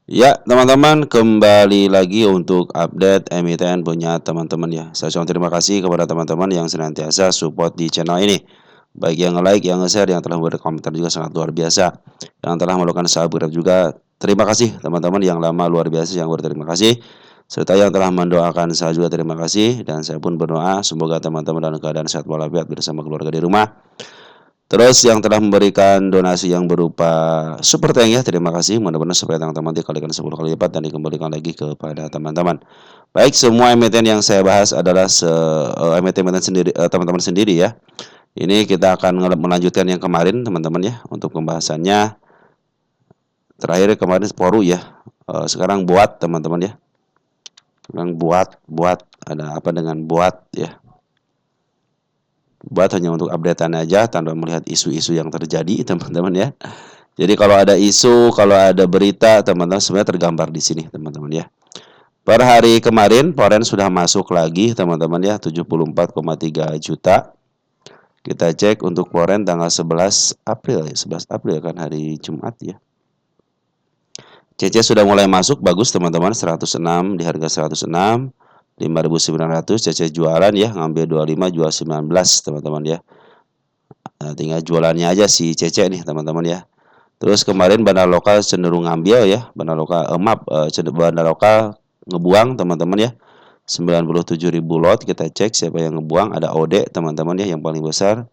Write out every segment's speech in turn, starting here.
Ya, teman-teman, kembali lagi untuk update emiten punya teman-teman ya. Saya ucapkan terima kasih kepada teman-teman yang senantiasa support di channel ini. Baik yang nge-like, yang nge-share, yang telah berkomentar juga sangat luar biasa. Yang telah melakukan subscribe juga. Terima kasih teman-teman yang lama luar biasa yang berterima kasih. Serta yang telah mendoakan saya juga terima kasih. Dan saya pun berdoa semoga teman-teman dalam keadaan sehat walafiat bersama keluarga di rumah. Terus yang telah memberikan donasi yang berupa super thank ya, terima kasih. Mudah-mudahan supaya teman-teman dikalikan 10 kali lipat dan dikembalikan lagi kepada teman-teman. Baik, semua emiten yang saya bahas adalah emiten-emiten sendiri, teman-teman sendiri ya. Ini kita akan melanjutkan yang kemarin teman-teman ya, untuk pembahasannya. Terakhir kemarin Poru ya. Sekarang buat teman-teman ya. Sekarang buat ada apa dengan buat ya. Buat hanya untuk updatean aja tanpa melihat isu-isu yang terjadi teman-teman ya. Jadi kalau ada isu, kalau ada berita, teman-teman sebenarnya tergambar di sini, teman-teman ya. Per hari kemarin, Forex sudah masuk lagi, teman-teman ya, 74,3 juta. Kita cek untuk Forex tanggal 11 April, 11 April kan hari Jumat ya. CC sudah mulai masuk, bagus teman-teman, 106 di harga 106. 5.900 CC jualan ya, ngambil 25 jual 19 teman-teman ya. Nah, tinggal jualannya aja si CC nih teman-teman ya. Terus kemarin bandar lokal cenderung ngambil ya, bandar lokal ngebuang teman-teman ya. 97.000 lot kita cek siapa yang ngebuang, ada OD teman-teman ya yang paling besar.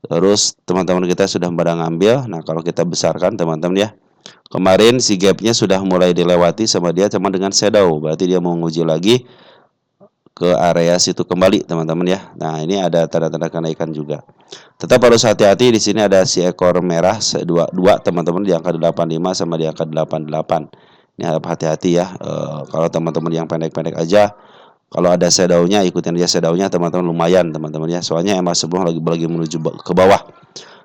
Terus teman-teman kita sudah pada ngambil. Nah, kalau kita besarkan teman-teman ya. Kemarin si gapnya sudah mulai dilewati sama dia cuma dengan shadow, berarti dia mau nguji lagi ke area situ kembali teman-teman ya. Nah, ini ada tanda-tanda kenaikan juga. Tetap harus hati-hati, di sini ada si ekor merah dua teman-teman di angka 85 sama di angka 88. Ini harap hati-hati ya. Kalau teman-teman yang pendek-pendek aja, kalau ada shadownya ikutin aja shadownya teman-teman, lumayan teman-teman ya. Soalnya emang sebelum lagi menuju ke bawah.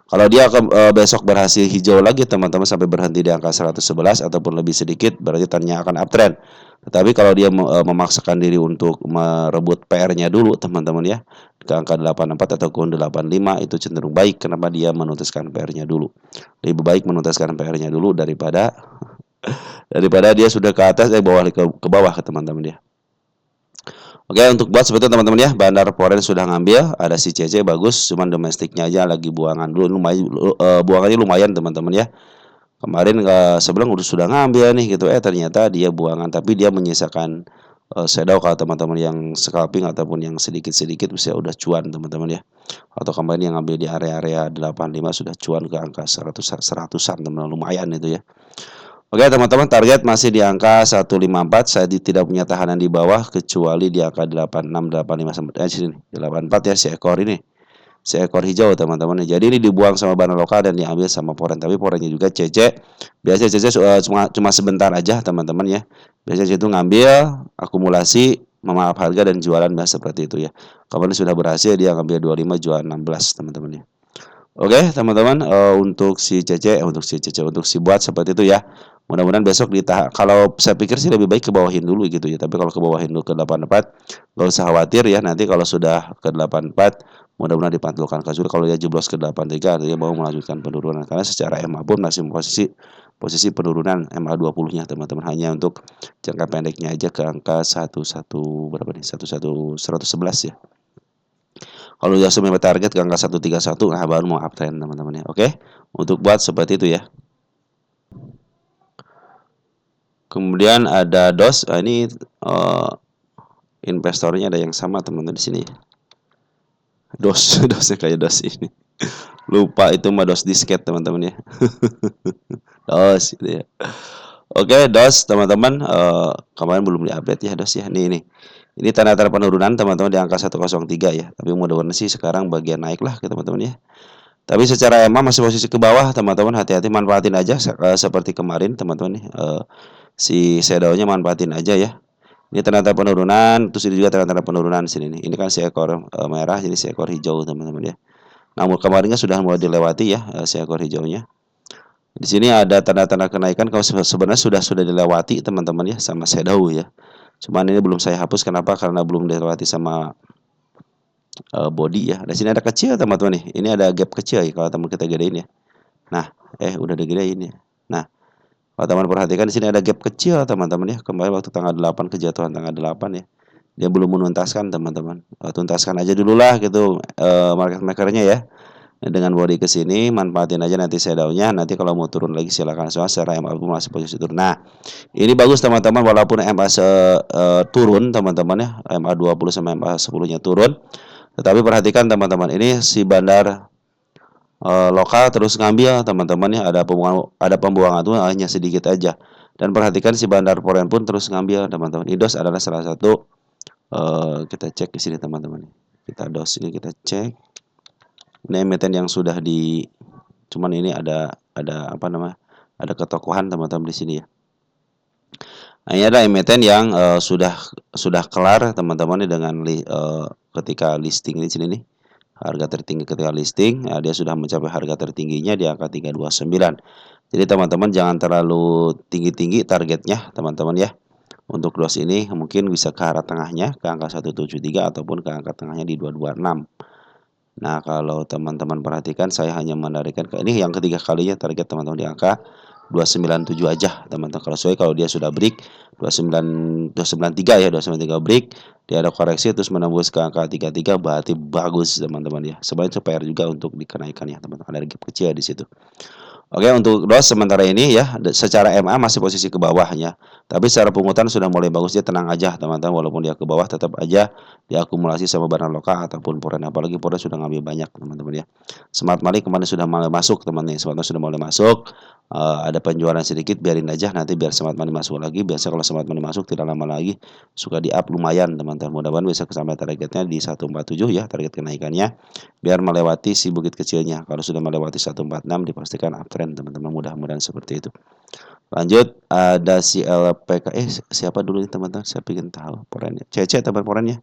Kalau dia besok berhasil hijau lagi teman-teman sampai berhenti di angka 111 ataupun lebih sedikit, berarti tanya akan uptrend. Tetapi kalau dia memaksakan diri untuk merebut PR-nya dulu teman-teman ya, ke angka 84 ataupun 85 itu cenderung baik. Kenapa? Dia menuntaskan PR-nya dulu. Lebih baik menuntaskan PR-nya dulu daripada dia sudah ke atas ke bawah ke teman-teman ya. Oke, untuk buat seperti teman-teman ya, Bandar Foreign sudah ngambil, ada si CC bagus, cuman domestiknya aja lagi buangan dulu, buangannya lumayan teman-teman ya. Kemarin sebelum sudah ngambil nih gitu, ternyata dia buangan, tapi dia menyisakan shadow kalau teman-teman yang scalping ataupun yang sedikit-sedikit bisa udah cuan teman-teman ya. Atau kemarin yang ngambil di area-area 85 sudah cuan ke angka 100-an teman-teman, lumayan itu ya. Oke teman-teman, target masih di angka 154. Saya tidak punya tahanan di bawah kecuali di angka 86, 85 sampai sini. 84 ya si ekor ini. Si ekor hijau teman-teman. Jadi ini dibuang sama bandar lokal dan diambil sama foreign. Tapi foreignnya juga CC. Biasanya CC cuma sebentar aja teman-teman ya. Biasanya itu ngambil, akumulasi, memaaf harga dan jualan biasa seperti itu ya. Kemarin sudah berhasil dia ngambil 25 jual 16 teman-teman ya. Oke teman-teman, untuk si buat seperti itu ya. Mudah-mudahan besok kalau saya pikir sih lebih baik ke bawahin dulu gitu ya. Tapi kalau ke bawahin dulu ke 84, nggak usah khawatir ya. Nanti kalau sudah ke 84, mudah-mudahan dipantulkan kasur. Kalau dia jeblos ke 83, dia mau melanjutkan penurunan. Karena secara MA pun masih posisi penurunan MA 20-nya teman-teman, hanya untuk jangka pendeknya aja ke angka 11 berapa nih? 111 ya. Kalau udah sampai target ke angka 131, nah baru mau uptrend teman-teman ya. Oke. Untuk buat seperti itu ya. Kemudian ada DOS. Ini investornya ada yang sama teman-teman di sini. DOS, DOSnya kayak DOS ini. Lupa itu mah DOS disket teman-teman ya. DOS gitu ya. Oke, DOS teman-teman, kemarin belum diupdate ya DOS ya. Ini tanda-tanda penurunan teman-teman di angka 103 ya. Tapi mudah-mudahan sih sekarang bagian naik lah ke teman-teman ya. Tapi secara emang masih posisi ke bawah teman-teman, hati-hati manfaatin aja seperti kemarin teman-teman nih. Si shadownya manfaatin aja ya. Ini tanda-tanda penurunan, terus ini juga tanda-tanda penurunan di sini nih. Ini kan si ekor merah, jadi si ekor hijau teman-teman ya. Namun kemarinnya sudah mulai dilewati ya si ekor hijaunya. Di sini ada tanda-tanda kenaikan kalau sebenarnya sudah dilewati teman-teman ya sama shadow ya. Cuman ini belum saya hapus, kenapa? Karena belum dilewati sama body ya. Di sini ada kecil teman-teman nih. Ini ada gap kecil ya kalau teman kita gedein ya. Nah, udah digedein ya. Nah, Kalau teman perhatikan di sini ada gap kecil teman-teman ya. Kembali waktu tanggal 8 kejatuhan tanggal 8 ya. Dia belum menuntaskan teman-teman. Tuntaskan aja dulu lah gitu market makernya ya. Dengan body ke sini, manfaatin aja nanti shadownya. Nanti kalau mau turun lagi silakan. Soalnya secara MA pun masih posisi turun. Nah, ini bagus teman-teman walaupun MA turun teman-teman ya. MA 20 sama MA 10-nya turun. Tetapi perhatikan teman-teman, ini si bandar lokal terus ngambil teman-teman ya, ada pembuangan tuh hanya sedikit aja. Dan perhatikan si bandar foreign pun terus ngambil teman-teman. IDOS adalah salah satu kita cek di sini teman-teman. Kita DOS ini kita cek. Ini emiten yang sudah cuman ini ada apa namanya? Ada ketokohan teman-teman di sini ya. Nah, ini ada emiten yang sudah kelar teman-teman dengan ketika listing di sini nih. Harga tertinggi ketika listing, dia sudah mencapai harga tertingginya di angka 329. Jadi teman-teman jangan terlalu tinggi-tinggi targetnya teman-teman ya. Untuk loss ini mungkin bisa ke arah tengahnya ke angka 173 ataupun ke angka tengahnya di 226. Nah, kalau teman-teman perhatikan saya hanya menarikkan ke ini yang ketiga kalinya target teman-teman di angka 297 aja teman-teman. Kalau dia sudah break 293 ya, 293 break, dia ada koreksi terus menembus ke angka 33 berarti bagus teman-teman ya. Sebaiknya PR juga untuk dikenaikan ya teman-teman. Ada gap kecil di situ. Oke, untuk DOS sementara ini ya secara MA masih posisi ke bawahnya. Tapi secara pungutan sudah mulai bagus, dia tenang aja teman-teman, walaupun dia ke bawah tetap aja diakumulasi sama barang lokal ataupun foreign, apalagi foreign sudah ngambil banyak teman-teman ya. Smart money kemarin sudah mulai masuk teman-teman, smart money sudah mulai masuk. Ada penjualan sedikit, biarin aja nanti biar smart money masuk lagi. Biasa kalau smart money masuk tidak lama lagi suka di up lumayan teman-teman. Mudah-mudahan bisa sampai targetnya di 147 ya, target kenaikannya biar melewati si bukit kecilnya. Kalau sudah melewati 146 dipastikan uptrend teman-teman, mudah-mudahan seperti itu. Lanjut ada si LPK, siapa dulu nih teman-teman, saya ingin tahu porennya. CC teman porennya.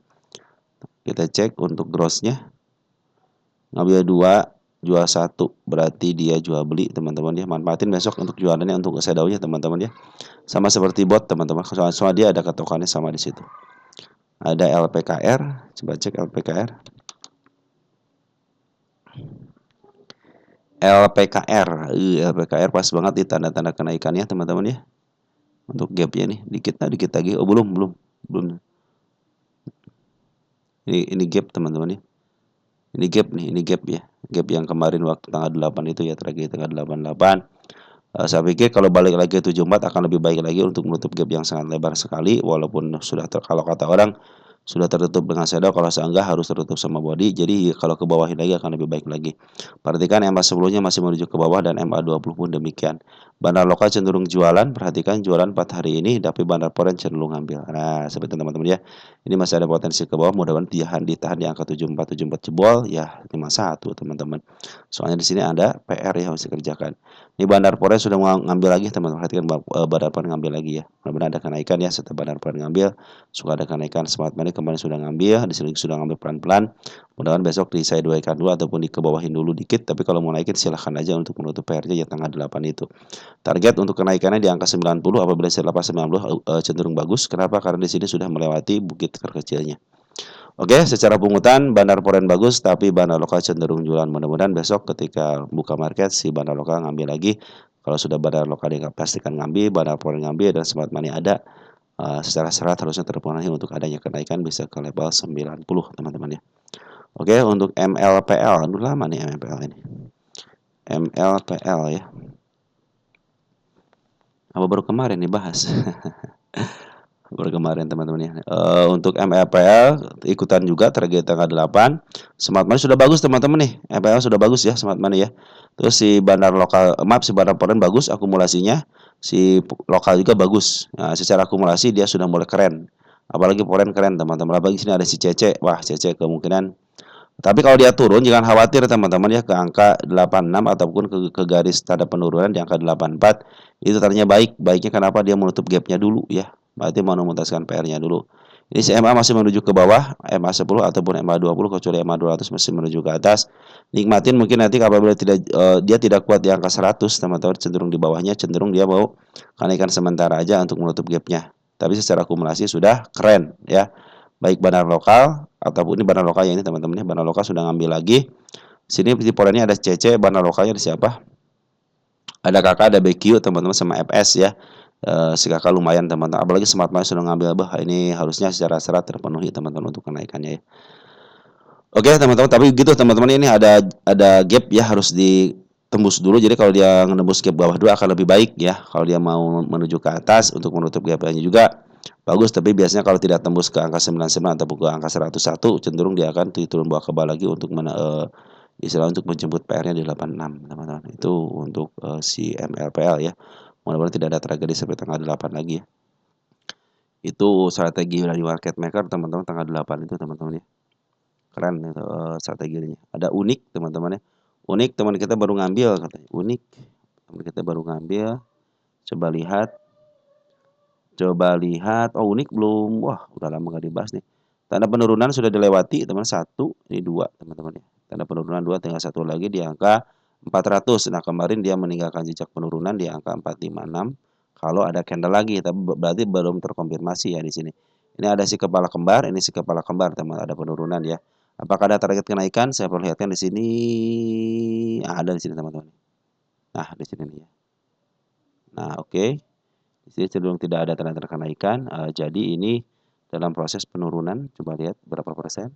Kita cek untuk grossnya. Ngambil 2, jual 1, berarti dia jual beli teman-teman ya. Manfaatin besok untuk jualannya untuk shadownya teman-teman ya. Sama seperti bot teman-teman. Soalnya dia ada ketokannya sama di situ. Ada LPKR, coba cek LPKR. LPKR pas banget di tanda-tanda kenaikannya teman-teman ya. Untuk gapnya nih dikit lagi. Oh belum. Ini gap teman-teman ya. Ini gap ya. Gap yang kemarin waktu tanggal 8 itu ya, terakhir tanggal 88. Saya pikir kalau balik lagi ke 74 akan lebih baik lagi untuk menutup gap yang sangat lebar sekali, walaupun sudah kalau kata orang sudah tertutup dengan shadow, kalau seenggak harus tertutup sama body. Jadi kalau ke bawahin lagi akan lebih baik lagi. Perhatikan MA sebelumnya masih menuju ke bawah dan MA 20 pun demikian. Bandar lokal cenderung jualan, perhatikan jualan 4 hari ini, tapi bandar foreign cenderung ambil. Nah, seperti teman-teman ya. Ini masih ada potensi ke bawah, mudah-mudahan ditahan di angka 74 jebol ya 51 teman-teman. Soalnya di sini ada PR yang harus dikerjakan. Ini bandar foreign sudah ngambil lagi teman-teman, perhatikan bandar foreign ngambil lagi ya. Mudah-mudahan ada kenaikan ya setelah bandar foreign ngambil, suka ada kenaikan. Smart money kemarin sudah ngambil, di sini sudah ngambil pelan-pelan. Mudah-mudahan besok di saya duaikan dulu ataupun dikebawahin dulu dikit, tapi kalau mau naikin silahkan aja untuk menutup PR-nya ya tanggal 8 itu. Target untuk kenaikannya di angka 90, apabila lepas 90 cenderung bagus. Kenapa? Karena di sini sudah melewati bukit terkecilnya. Oke, secara pungutan bandar foreign bagus, tapi bandar lokal cenderung jualan. Mudah-mudahan besok ketika buka market si bandar lokal ngambil lagi. Kalau sudah bandar lokal dia pastikan ngambil, bandar foreign ngambil dan smart money ada. Secara serat harusnya terpenuhi untuk adanya kenaikan bisa ke level 90 teman-teman ya. Oke, untuk MLPL, aduh lama nih MLPL ini. MLPL ya. Apa baru kemarin dibahas? Baru kemarin teman-teman ya. Untuk MLPL ikutan juga target tanggal 8. Smart money sudah bagus teman-teman nih. MLPL sudah bagus ya smart money ya. Terus si bandar lokal, si bandar foreign bagus akumulasinya. Si lokal juga bagus. Nah, secara akumulasi dia sudah mulai keren. Apalagi foreign keren teman-teman. Apalagi sini ada si CC. Wah, CC kemungkinan. Tapi kalau dia turun jangan khawatir teman-teman ya, ke angka 86 ataupun ke garis tanda penurunan di angka 84. Itu tadinya baik. Baiknya kenapa? Dia menutup gapnya dulu ya. Berarti mau menuntaskan PR-nya dulu. Ini si MA masih menuju ke bawah, MA 10 ataupun MA 20, kecuali MA 200 masih menuju ke atas. Nikmatin mungkin nanti apabila dia tidak kuat di angka 100, teman-teman cenderung di bawahnya, cenderung dia mau kenaikan sementara aja untuk menutup gapnya. Tapi secara akumulasi sudah keren ya. Baik bandar lokal ataupun ini bandar lokal ya, ini teman-teman ya, bandar lokal sudah ngambil lagi. Sini di porennya ada CC, bandar lokalnya ada siapa? Ada KK, ada BQ teman-teman sama FS ya. Si KK lumayan teman-teman. Apalagi Smart Money sudah ngambil, bah ini harusnya secara serat terpenuhi teman-teman untuk kenaikannya ya. Oke teman-teman, tapi gitu teman-teman, ini ada gap ya, harus ditembus dulu. Jadi kalau dia menembus gap bawah dua akan lebih baik ya. Kalau dia mau menuju ke atas untuk menutup gapnya juga bagus, tapi biasanya kalau tidak tembus ke angka 99 ataupun ke angka 101, cenderung dia akan turun bawah ke bawah lagi untuk istilah untuk menjemput PR-nya di 86 teman-teman. Itu untuk si MLPL ya. Mudah-mudahan tidak ada tragedi sampai tanggal 8 lagi ya. Itu strategi dari market maker teman-teman, tanggal 8 itu teman-teman ya. Keren itu strateginya. Ada unik teman-teman ya. Unik teman kita baru ngambil katanya. Unik teman kita baru ngambil. Coba lihat. Coba lihat. Oh unik belum. Wah udah lama gak dibahas nih. Tanda penurunan sudah dilewati teman, satu. Ini dua teman-teman ya. Tanda penurunan dua, tinggal satu lagi di angka 400. Nah kemarin dia meninggalkan jejak penurunan di angka 456. Kalau ada candle lagi, tapi berarti belum terkonfirmasi ya di sini. Ini ada si kepala kembar, ini si kepala kembar teman, ada penurunan ya. Apakah ada target kenaikan? Saya perlihatkan di sini. Ada di sini teman-teman. Nah di sini nih ya. Nah oke. Di sini cenderung tidak ada tanda-tanda kenaikan. Jadi ini dalam proses penurunan. Coba lihat berapa persen.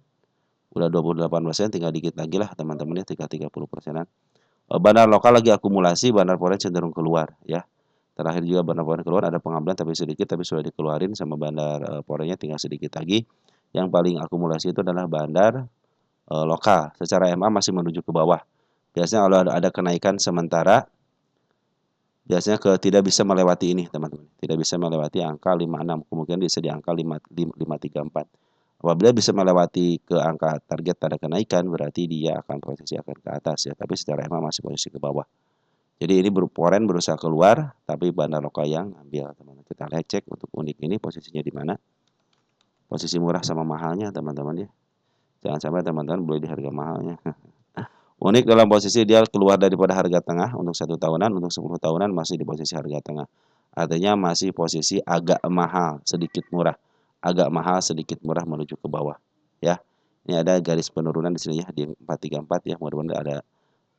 Udah 28%, tinggal dikit lagi lah teman-teman ya, tinggal 30%-an. Bandar lokal lagi akumulasi, bandar foreign cenderung keluar ya. Terakhir juga bandar foreign keluar, ada pengambilan tapi sedikit, tapi sudah dikeluarin sama bandar foreignnya tinggal sedikit lagi. Yang paling akumulasi itu adalah bandar lokal. Secara MA masih menuju ke bawah. Biasanya kalau ada kenaikan sementara, biasanya tidak bisa melewati ini teman-teman. Tidak bisa melewati angka 56, kemungkinan bisa di angka 534. Apabila bisa melewati ke angka target tanda kenaikan, berarti dia akan posisi akan ke atas ya. Tapi secara EMA masih posisi ke bawah. Jadi ini foreign berusaha keluar, tapi bandar lokal yang ambil teman-teman. Kita lihat cek untuk unik ini posisinya di mana. Posisi murah sama mahalnya teman-teman ya. Jangan sampai teman-teman beli di harga mahalnya. Unik dalam posisi dia keluar daripada harga tengah untuk 1 tahunan, untuk 10 tahunan masih di posisi harga tengah. Artinya masih posisi agak mahal, sedikit murah. Agak mahal, sedikit murah menuju ke bawah. Ya. Ini ada garis penurunan di sini ya, di 434 ya. Mudah-mudahan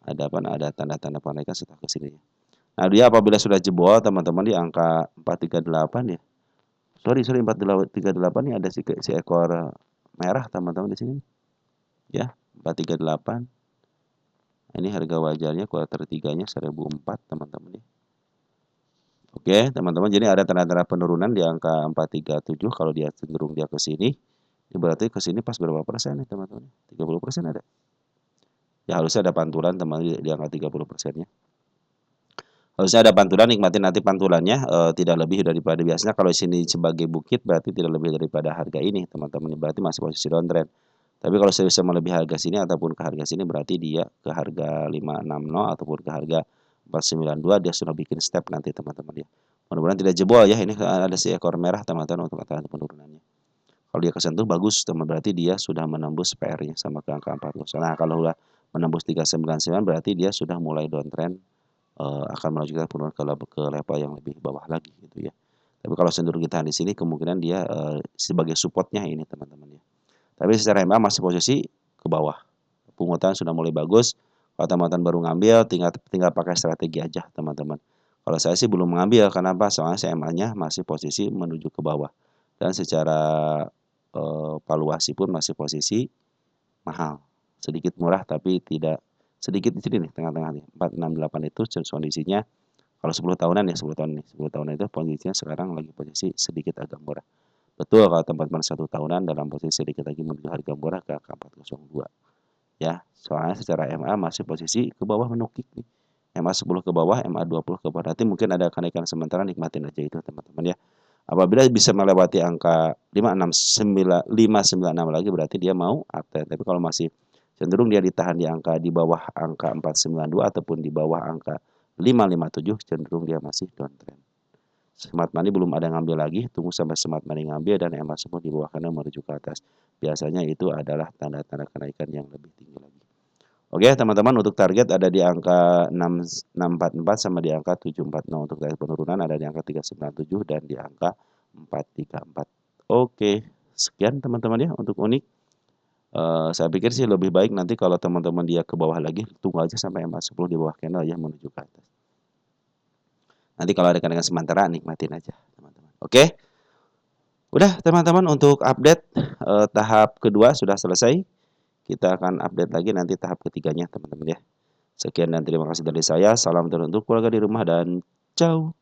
ada tanda-tanda penaikan setelah ke sini ya. Nah, dia apabila sudah jebol teman-teman di angka 438 ya. Sorry 438 ini ada si ekor merah teman-teman di sini. Ya, 438. Ini harga wajarnya kuartal 3-nya 1004 teman-teman ya. Oke, teman-teman, jadi ada tanda-tanda penurunan di angka 437. Kalau dia cenderung dia ke sini, ini berarti ke sini pas berapa persen nih, teman-teman? 30% ada. Ya harusnya ada pantulan teman di angka 30%-nya. Harusnya ada pantulan, nikmatin nanti pantulannya, tidak lebih daripada biasanya. Kalau sini sebagai bukit berarti tidak lebih daripada harga ini, teman-teman. Berarti masih posisi downtrend. Tapi kalau saya bisa melebihi harga sini ataupun ke harga sini, berarti dia ke harga 560 ataupun ke harga 492, dia sudah bikin step nanti teman-teman ya. Mudah-mudahan tidak jebol ya. Ini ada si ekor merah teman-teman untuk katakan penurunannya. Kalau dia kesentuh bagus, teman, berarti dia sudah menembus PR-nya sama ke angka 40. Nah, kalau sudah menembus 399 berarti dia sudah mulai downtrend, akan melanjutkan penurunan ke level yang lebih bawah lagi gitu ya. Tapi kalau cenderung kita di sini kemungkinan dia sebagai supportnya ini teman-teman ya. Tapi secara MA masih posisi ke bawah. Pungutan sudah mulai bagus. Kalau teman-teman baru ngambil, tinggal pakai strategi aja teman-teman. Kalau saya sih belum mengambil, kenapa? Soalnya CMA-nya masih posisi menuju ke bawah. Dan secara valuasi pun masih posisi mahal. Sedikit murah tapi tidak sedikit di sini nih, tengah-tengah nih. 468 itu kondisinya kalau 10 tahunan ya, 10 tahun nih. 10 tahunan itu posisinya sekarang lagi posisi sedikit agak murah. Betul kalau teman-teman 1 tahunan dalam posisi sedikit lagi menuju harga murah ke angka 402 ya. Soalnya secara MA masih posisi ke bawah menukik nih. MA 10 ke bawah, MA 20 ke bawah. Nanti mungkin ada kenaikan sementara, nikmatin aja itu teman-teman ya. Apabila bisa melewati angka 596 lagi berarti dia mau uptrend. Tapi kalau masih cenderung dia ditahan di bawah angka 492 ataupun di bawah angka 557, cenderung dia masih downtrend. Smart money belum ada ngambil lagi, tunggu sampai smart money ngambil dan EMA semua di bawah kanan menuju ke atas. Biasanya itu adalah tanda-tanda kenaikan yang lebih tinggi lagi. Oke teman-teman, untuk target ada di angka 644 sama di angka 740. Untuk target penurunan ada di angka 397 dan di angka 434. Oke, sekian teman-teman ya untuk unik. Saya pikir sih lebih baik nanti kalau teman-teman dia ke bawah lagi, tunggu aja sampai EMA 10 di bawah candle ya menuju ke atas. Nanti kalau ada dengan sementara nikmatin aja, teman-teman. Oke. Udah teman-teman untuk update tahap kedua sudah selesai. Kita akan update lagi nanti tahap ketiganya teman-teman ya. Sekian dan terima kasih dari saya. Salam teruntuk keluarga di rumah dan ciao.